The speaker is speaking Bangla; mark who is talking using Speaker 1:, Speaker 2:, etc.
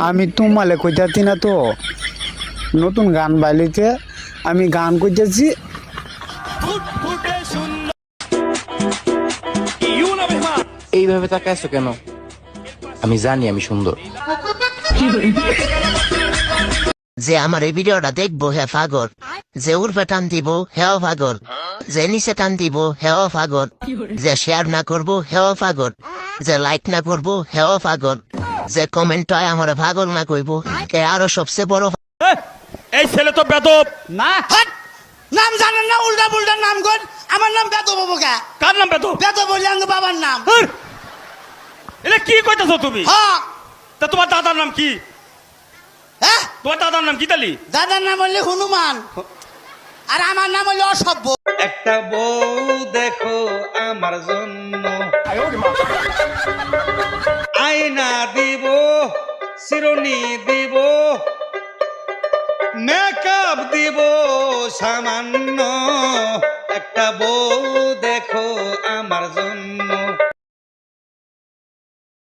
Speaker 1: আমি তোমালে কইতাছি না তো, নতুন গান বাইলিতে আমি গান কইতেছি।
Speaker 2: এইভাবে তাকাইছো কেন? আমি জানি আমি সুন্দর।
Speaker 3: যে আমার এই ভিডিওটা দেখবো হে পাগল, যে উর্ফে টান দিব হেও পাগল, যে নিচে টান দিব হেও পাগল, যে শেয়ার না করবো হেও পাগল, যে লাইক না করবো হেও পাগল, যে কমেন্ট হয় আমার পাগল না কইবো এ আরো সবচেয়ে বড়।
Speaker 4: এই ছেলে তো বেদব
Speaker 1: না
Speaker 5: হাট! নাম জানেন না, উল্টা পুল্টা নাম কর। আমার নাম বেদব বোকা।
Speaker 4: কার নাম বেদব?
Speaker 5: বেদব বললে আমার বাবার নাম।
Speaker 4: এটা কি কইতাছো তুমি?
Speaker 5: হ্যাঁ।
Speaker 4: তা তোমার দাদার নাম কি?
Speaker 5: হ্যাঁ,
Speaker 4: তোমার দাদার নাম কি তালি?
Speaker 5: দাদার নাম হলে হনুমান, আর আমার নাম হলে অসভ্য।
Speaker 6: একটা বউ দেখো আমার জন্য, আয়না দিব, শিরোনি দিব, মেকআপ দিব সামান্য। একটা বউ দেখো আমার জন্য।